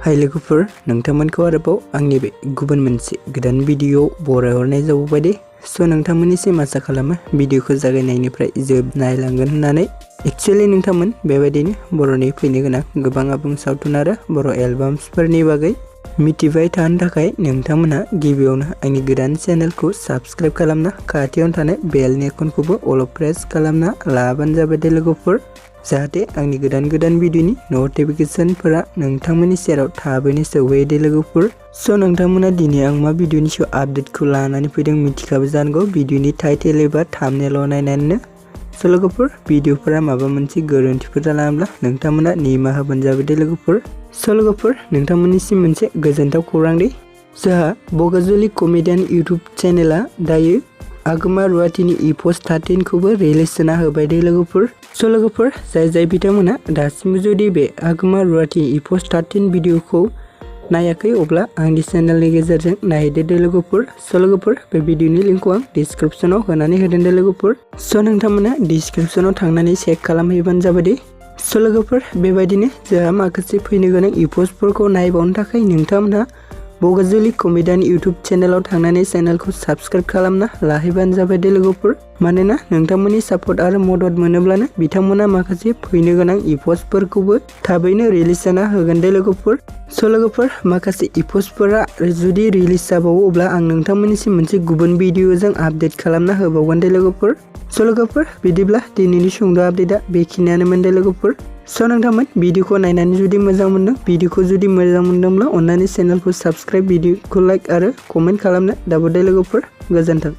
हाय लोगोफोर नोंथांमोनखौ आरोबाव आंनि बे गुबुन मोनसे गोदान भिडिअ बरायहरनाय जाबाय दे सो नोंथांमोननिसिम आसा खालामो भिडिअखौ जागायनायनिफ्राय जोबनायलांगोन होननानै एक्चुअली नोंथांमोन बेबायदिनो बर'नि फैनो गोनां गोबां आबुं सावथुन आरो बर' एलबाम्सफोरनि बागै मिथिबाय थानो थाखाय नोंथांमोना गिबियावनो आंनि गोदान चेनेलखौ साबस्क्राइब खालामना खाथियावनो थानाय बेलनि आइकनखौबो अल प्रेस खालामना लाबानो जाबाय दे लोगोफोर जाहाथे आंनि गोदान भिडिअनि नटिफिकेशनफोरा नोंथांमोननि सेराव थाबैनो सौहैयो दे लोगोफोर सो नोंथांमोना दिनै आं मा भिडिअनि सायाव आपडेटखौ लानानै फैदों मिथिखाबो जानांगौ भिडिअनि टाइटेल एबा थाम्बनेल नायनानैनो सो लोगोफोर भिडिअफोरा माबा मोनसे गोरोन्थिफोर जालांब्ला नोंथांमोना निमाहा होबानो जाबाय दे लोगोफोर सो लोगोफोर नोंथांमोननिसिम मोनसे गोजोनथाव खौरां दे जोंहा बगाजुलि कमेडियान इउट्यूब चेनेला दायो आगमा रुवातिनि एपिसोड 13 खौबो रिलिज होना होबाय दे लोगोफोर सो लोगोफोर जाय बिथांमोना दासिमबो जुदि बे आगमा रुवाति एपिसोड 13 भिडिअखौ नायाखै अब्ला आंनि चेनेलनि गेजेरजों नायदो दे लोगोफोर सो लोगोफोर बे भिडिअनि लिंकखौ आं डिस्क्रिप्शनाव होनानै होदों दे लोगोफोर सो नोंथांमोना डिस्क्रिप्शनाव थांनानै चेक खालामहैबानो जाबाय दे सो लोगोफोर बेबायदिनो जोंहा माखासे फैनो गोनां एपिसोडफोरखौ नायबावनो थाखाय नोंथांमोना बगाजुलि कमेडियान इउट्यूब चेनेलाव थांनानै चेनेलखौ साबस्क्राइब खालामना लाहैबानो जाबाय दे लोगोफोर मानोना नोंथांमोननि सापर्ट आरो मदद मोनोब्लानो बिथांमोना माखासे फैनो गोनां एपिसोडफोरखौबो थाबैनो रिलिज जाना होगोन दे लोगोफोर सो लोगोफोर माखासे एपिसोडफोरा जुदि रिलिज जाबावो अब्ला आं नोंथांमोननिसिम मोनसे गुबुन भिडिअजों आपडेट खालामना होबावगोन दे लोगोफोर सो लोगोफोर बिदिब्ला दिनैनि सुंद' आपडेटआ बेखिनियानोमोन दे लोगोफोर सो नोंथांमोन भिडिअखौ नायनानै जुदि मोजां मोनदों भिडिअखौ जुदि मोजां मोनदोंब्ला अन्नानै चेनेलखौ साबस्क्राइब भिडिअखौ लाइक आरो कमेन्ट खालामनो दाबो दे लोगोफोर गोजोन्थों।